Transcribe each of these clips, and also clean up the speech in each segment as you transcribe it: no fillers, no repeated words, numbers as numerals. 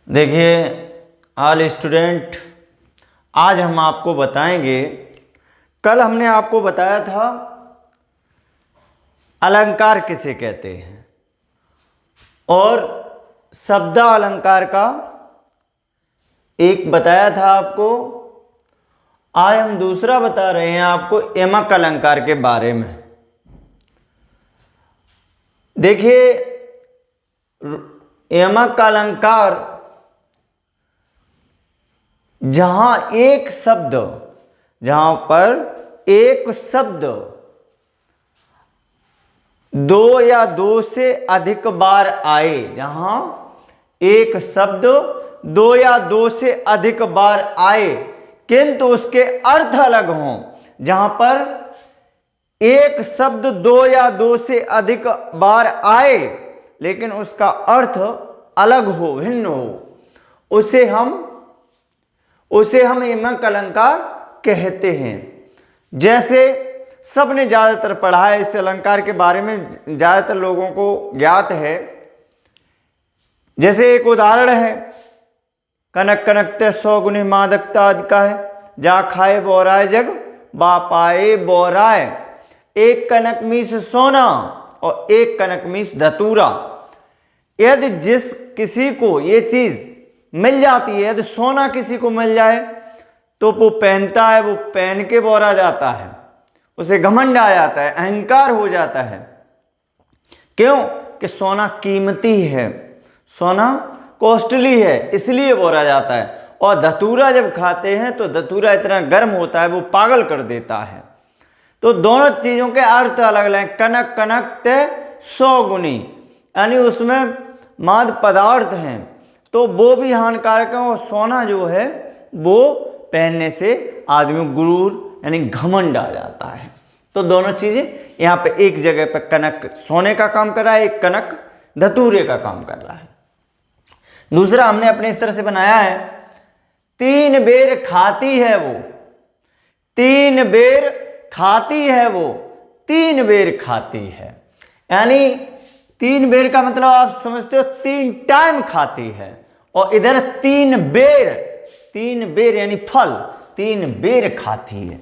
देखिए all student, आज हम आपको बताएंगे, कल हमने आपको बताया था अलंकार किसे कहते हैं और शब्द अलंकार का एक बताया था आपको। आज हम दूसरा बता रहे हैं आपको यमक अलंकार के बारे में। देखिए यमक अलंकार जहां पर एक शब्द दो या दो से अधिक बार आए, जहां एक शब्द दो या दो से अधिक बार आए किंतु उसके अर्थ अलग हों, जहां पर एक शब्द दो या दो से अधिक बार आए लेकिन उसका अर्थ अलग हो, भिन्न हो, उसे हम यमक अलंकार कहते हैं। जैसे सबने ज्यादातर पढ़ा है, इस अलंकार के बारे में ज्यादातर लोगों को ज्ञात है। जैसे एक उदाहरण है, कनक कनकते 100 गुनी मादकता अधिका है, जा खाए बोराए जग बा पाए बोराए। एक कनक मीस सोना और एक कनक मीस धतूरा। यदि जिस किसी को ये चीज मिल जाती है, यदि सोना किसी को मिल जाए तो वो पहनता है, वो पहन के बोरा जाता है, उसे घमंड आ जाता है, अहंकार हो जाता है। क्यों? कि सोना कीमती है, सोना कॉस्टली है, इसलिए बोरा जाता है। और धतूरा जब खाते हैं तो धतूरा इतना गर्म होता है, वो पागल कर देता है। तो दोनों चीजों के अर्थ अलग अलग। कनक कनक ते 100 गुनी, यानी उसमें माद पदार्थ हैं तो वो भी हानिकारक है, और सोना जो है वो पहनने से आदमी गुरूर यानी घमंड आ जाता है। तो दोनों चीजें यहाँ पे एक जगह पे, कनक सोने का काम कर रहा है, एक कनक धतूरे का काम कर रहा है। दूसरा हमने अपने इस तरह से बनाया है, 3 बेर खाती है वो, 3 बेर खाती है वो, 3 बेर खाती है। यानी 3 बेर का मतलब आप समझते हो 3 टाइम खाती है, और इधर 3 बेर यानी फल 3 बेर खाती है।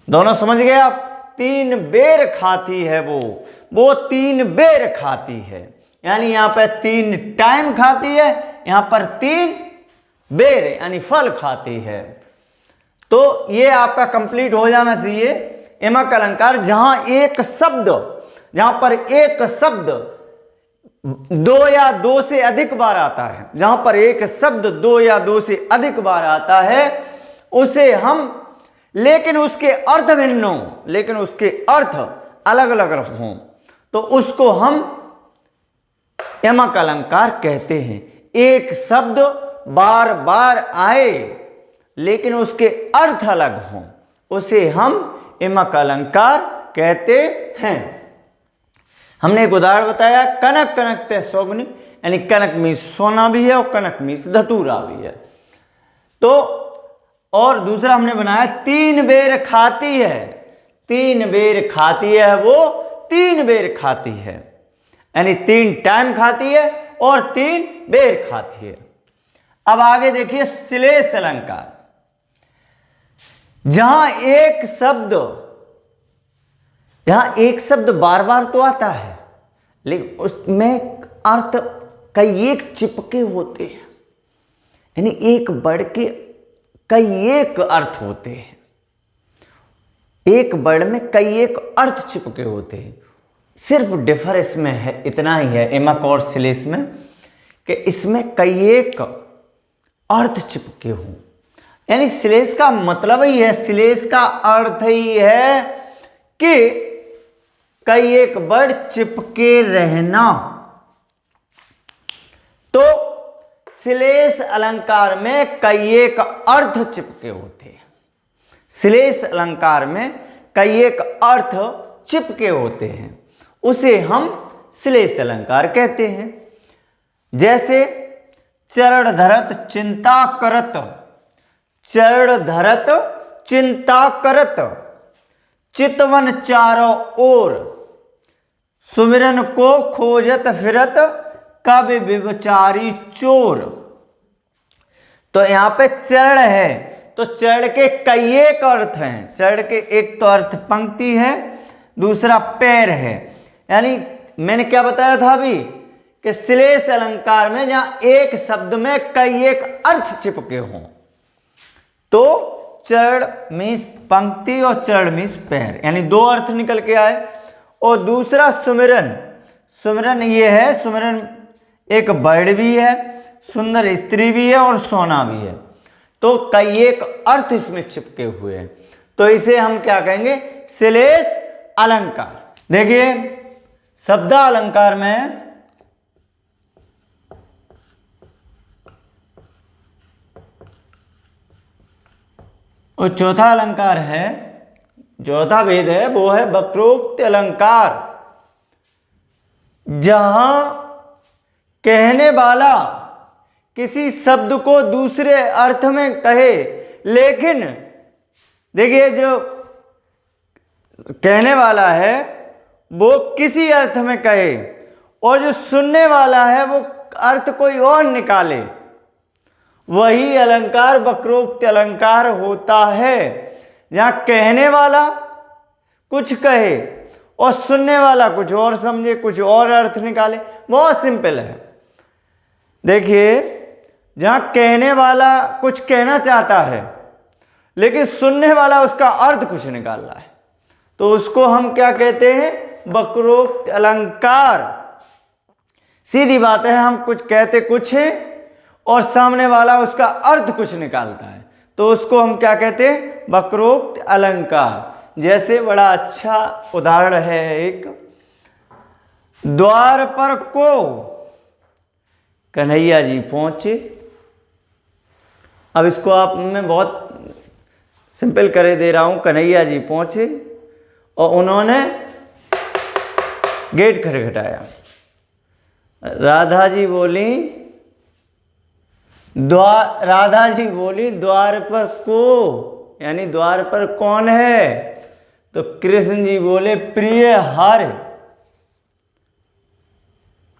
दोनों समझ गए आप? 3 बेर खाती है वो 3 बेर खाती है। यानी यहां पर 3 टाइम खाती है, यहां पर 3 बेर यानी फल खाती है। तो ये आपका कंप्लीट हो जाना चाहिए यमक अलंकार, जहां पर एक शब्द 2 या 2 से अधिक बार आता है, जहां पर एक शब्द 2 या 2 से अधिक बार आता है उसे हम, लेकिन उसके अर्थ भिन्न हो, लेकिन उसके अर्थ अलग अलग हों, तो उसको हम यमक अलंकार कहते हैं। एक शब्द बार बार आए लेकिन उसके अर्थ अलग हों, उसे हम यमक अलंकार कहते हैं। हमने एक उदाहरण बताया, कनक कनकते 100 गुनी, यानी कनक मीस सोना भी है और कनक मीस धतूरा भी है। तो और दूसरा हमने बनाया, 3 बेर खाती है, 3 बेर खाती है वो 3 बेर खाती है, यानी 3 टाइम खाती है और 3 बेर खाती है। अब आगे देखिए श्लेष अलंकार, जहां एक शब्द बार बार तो आता है लेकिन उसमें अर्थ कई एक चिपके होते हैं, यानी एक वर्ड के कई एक अर्थ होते हैं, एक वर्ड में कई एक अर्थ चिपके होते हैं। सिर्फ डिफर इसमें है, इतना ही है यमक और श्लेष में, कि इसमें कई एक अर्थ चिपके हों। यानी श्लेष का मतलब ही है, श्लेष का अर्थ ही है कि कई एक वर्ड चिपके रहना। तो श्लेष अलंकार में कई एक अर्थ चिपके होते हैं, श्लेष अलंकार में कई एक अर्थ चिपके होते हैं, उसे हम श्लेष अलंकार कहते हैं। जैसे चरण धरत चिंता करत, चरण धरत चिंता करत, चितवन चारों ओर, सुमिरन को खोजत फिरत, कवि विचारी चोर। तो यहां पे चरण है, तो चरण के कई एक अर्थ हैं। चरण के एक तो अर्थ पंक्ति है, दूसरा पैर है। यानी मैंने क्या बताया था अभी कि श्लेष अलंकार में जहां एक शब्द में कई एक अर्थ चिपके हों, तो चरण मीन्स पंक्ति और चरण मीन्स पैर, यानी दो अर्थ निकल के आए। और दूसरा सुमिरन, सुमिरन ये है, सुमिरन एक वर्ड भी है, सुंदर स्त्री भी है और सोना भी है, तो कई एक अर्थ इसमें चिपके हुए हैं, तो इसे हम क्या कहेंगे, श्लेष अलंकार। देखिए शब्दालंकार में और चौथा अलंकार है, चौथा भेद है, वो है वक्रोक्त अलंकार, जहां कहने वाला किसी शब्द को दूसरे अर्थ में कहे, लेकिन देखिए जो कहने वाला है वो किसी अर्थ में कहे और जो सुनने वाला है वो अर्थ कोई और निकाले, वही अलंकार वक्रोक्त अलंकार होता है। जहां कहने वाला कुछ कहे और सुनने वाला कुछ और समझे, कुछ और अर्थ निकाले। बहुत सिंपल है। देखिए जहां कहने वाला कुछ कहना चाहता है लेकिन सुनने वाला उसका अर्थ कुछ निकाल रहा है, तो उसको हम क्या कहते हैं, वक्रोक्त अलंकार। सीधी बात है, हम कुछ कहते कुछ है और सामने वाला उसका अर्थ कुछ निकालता है, तो उसको हम क्या कहते हैं, वक्रोक्त अलंकार। जैसे बड़ा अच्छा उदाहरण है एक, द्वार पर को कन्हैया जी पहुंचे। अब इसको आप मैं बहुत सिंपल करे दे रहा हूं। कन्हैया जी पहुंचे और उन्होंने गेट खटखटाया। राधा जी बोली द्वार पर को, यानी द्वार पर कौन है, तो कृष्ण जी बोले प्रिय हर,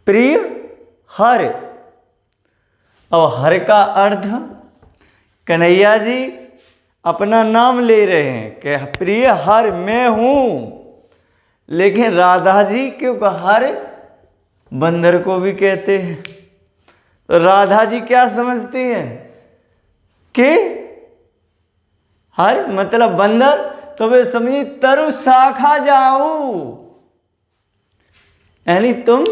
प्रिय हर। अब हर का अर्थ, कन्हैया जी अपना नाम ले रहे हैं कि प्रिय हर मैं हूं, लेकिन राधा जी क्योंकि हर बंदर को भी कहते हैं, तो राधा जी क्या समझती हैं कि हर मतलब बंदर, तो वे समझी तरु शाखा जाऊं, यानी तुम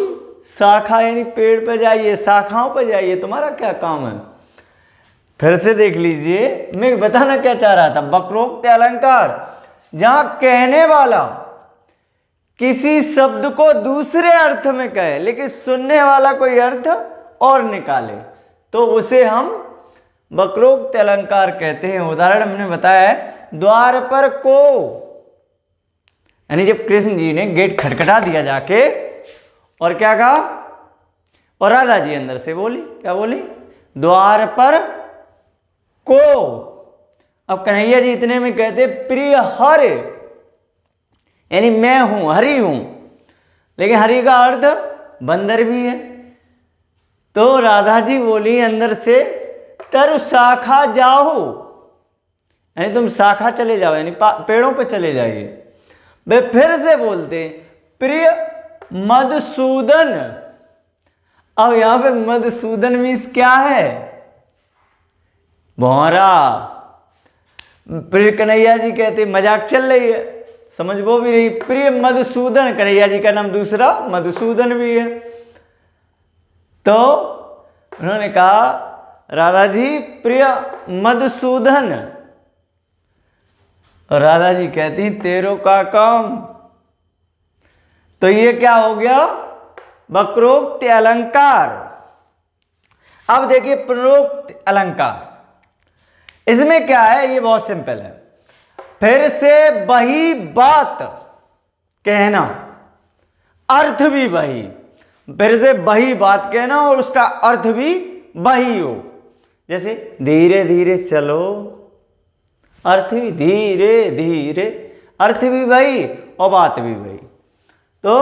शाखा यानी पेड़ पर जाइए, शाखाओं पर जाइए, तुम्हारा क्या काम है। फिर से देख लीजिए, मैं बताना क्या चाह रहा था, वक्रोक्त अलंकार जहां कहने वाला किसी शब्द को दूसरे अर्थ में कहे लेकिन सुनने वाला कोई अर्थ और निकाले, तो उसे हम वक्रोक्त अलंकार कहते हैं। उदाहरण हमने बताया है, द्वार पर को, यानी जब कृष्ण जी ने गेट खटखटा दिया जाके और क्या कहा, और राधा जी अंदर से बोली, क्या बोली, द्वार पर को। अब कन्हैया जी इतने में कहते प्रिय हर, यानी मैं हूं, हरि हूं, लेकिन हरि का अर्थ बंदर भी है, तो राधा जी बोली अंदर से तरु शाखा जाओ, यानी तुम शाखा चले जाओ, यानी पेड़ों पे चले जाइए। वे फिर से बोलते प्रिय मधुसूदन। अब यहां पे मधुसूदन मीन्स क्या है, भौरा। प्रिय कन्हैया जी कहते मजाक चल रही है, समझ वो भी रही, प्रिय मधुसूदन, कन्हैया जी का नाम दूसरा मधुसूदन भी है, तो उन्होंने कहा राधा जी प्रिय मधुसूदन, और राधा जी कहती तेरो का काम। तो ये क्या हो गया, वक्रोक्त अलंकार। अब देखिए प्रणोक्त अलंकार, इसमें क्या है, ये बहुत सिंपल है, फिर से वही बात कहना, अर्थ भी वही, फिर से वही बात कहना और उसका अर्थ भी वही हो। जैसे धीरे धीरे चलो, अर्थ भी धीरे धीरे, अर्थ भी वही और बात भी वही। तो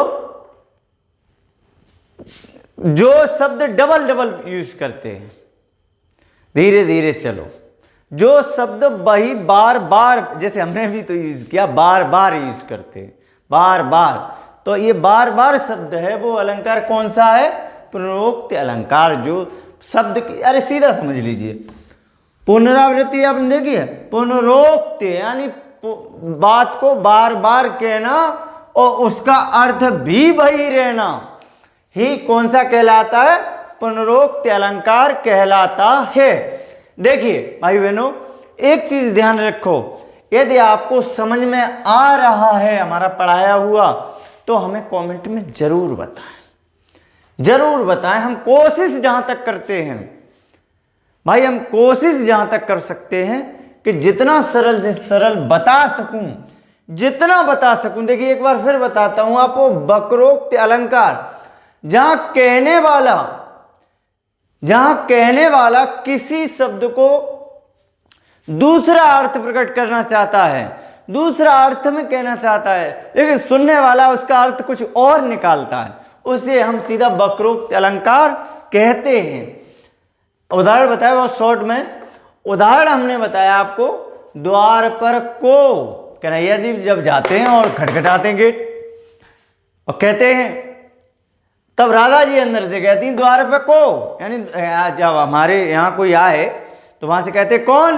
जो शब्द डबल डबल यूज करते हैं, धीरे धीरे चलो। जो शब्द वही बार बार, जैसे हमने भी तो यूज किया, बार बार यूज करते हैं, बार बार, तो ये बार बार शब्द है वो अलंकार कौन सा है? पुनरोक्त अलंकार। जो शब्द की, अरे सीधा समझ लीजिए, पुनरावृत्ति आपने देखी है, पुनरोक्त यानी बात को बार बार कहना और उसका अर्थ भी वही रहना ही कौन सा कहलाता है? पुनरोक्त अलंकार कहलाता है। देखिए भाई बहनों, एक चीज ध्यान रखो, यदि आपको समझ में आ रहा है हमारा पढ़ाया हुआ तो हमें कमेंट में जरूर बताएं, जरूर बताएं। हम कोशिश जहां तक करते हैं भाई, हम कोशिश जहां तक कर सकते हैं कि जितना सरल से सरल बता सकूं, जितना बता सकूं। देखिए एक बार फिर बताता हूं आपको, वक्रोक्त अलंकार जहां कहने वाला किसी शब्द को दूसरा अर्थ प्रकट करना चाहता है, दूसरा अर्थ में कहना चाहता है, लेकिन सुनने वाला उसका अर्थ कुछ और निकालता है, उसे हम सीधा वक्रोक्त अलंकार कहते हैं। उदाहरण बताया बहुत शॉर्ट में, उदाहरण हमने बताया आपको, द्वार पर को कन्हैया जी जब जाते हैं और खटखटाते हैं गेट और कहते हैं, तब राधा जी अंदर से कहती हैं द्वार पे को, यानी जब हमारे यहाँ कोई आए तो वहां से कहते कौन,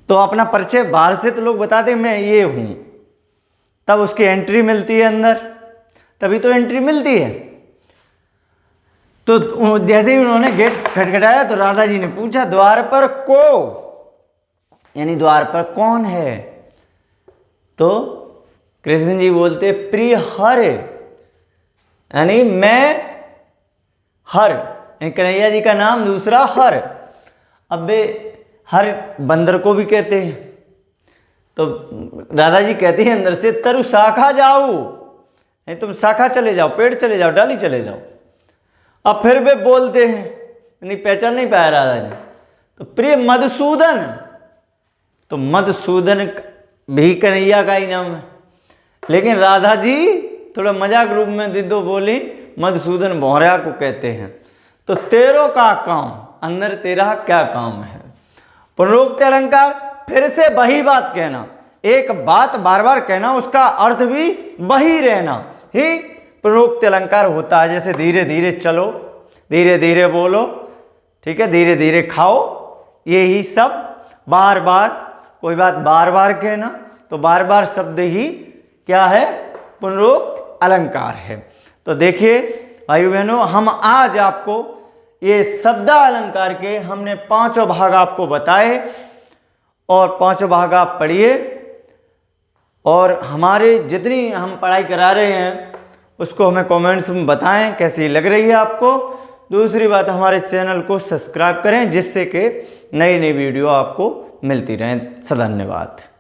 तो अपना परिचय बाहर से तो लोग बताते हैं मैं ये हूं, तब उसकी एंट्री मिलती है अंदर, तभी तो एंट्री मिलती है। तो जैसे ही उन्होंने गेट खटखटाया तो राधा जी ने पूछा द्वार पर को, यानी द्वार पर कौन है? तो कृष्ण जी बोलते प्रिय हर, यानी मैं हर, कन्हैया जी का नाम दूसरा हर। अब वे हर बंदर को भी कहते हैं, तो राधा जी कहती है अंदर से तरु शाखा जाओ, नहीं तुम शाखा चले जाओ, पेड़ चले जाओ, डाली चले जाओ। अब फिर वे बोलते हैं, नहीं पहचान नहीं पाया राधा जी, तो प्रिय मधुसूदन, तो मधुसूदन भी कन्हैया का ही नाम है, लेकिन राधा जी थोड़ा मजाक रूप में दिद्दो बोली मधुसूदन भौरिया को कहते हैं। तो तेरो का काम, अंदर तेरा क्या काम है? पुनरोक्त अलंकार, फिर से वही बात कहना, एक बात बार बार कहना, उसका अर्थ भी वही रहना ही पुनरोक्त अलंकार होता है। जैसे धीरे धीरे चलो, धीरे धीरे बोलो, ठीक है, धीरे धीरे खाओ, यही सब बार बार, कोई बात बार बार कहना, तो बार बार शब्द ही क्या है? पुनरोक्त अलंकार है। तो देखिए भाई बहनों, हम आज आपको ये शब्दालंकार के हमने 5 भाग आपको बताए और 5 भाग आप पढ़िए, और हमारे जितनी हम पढ़ाई करा रहे हैं उसको हमें कमेंट्स में बताएं कैसी लग रही है आपको। दूसरी बात, हमारे चैनल को सब्सक्राइब करें जिससे कि नई नई वीडियो आपको मिलती रहें। धन्यवाद।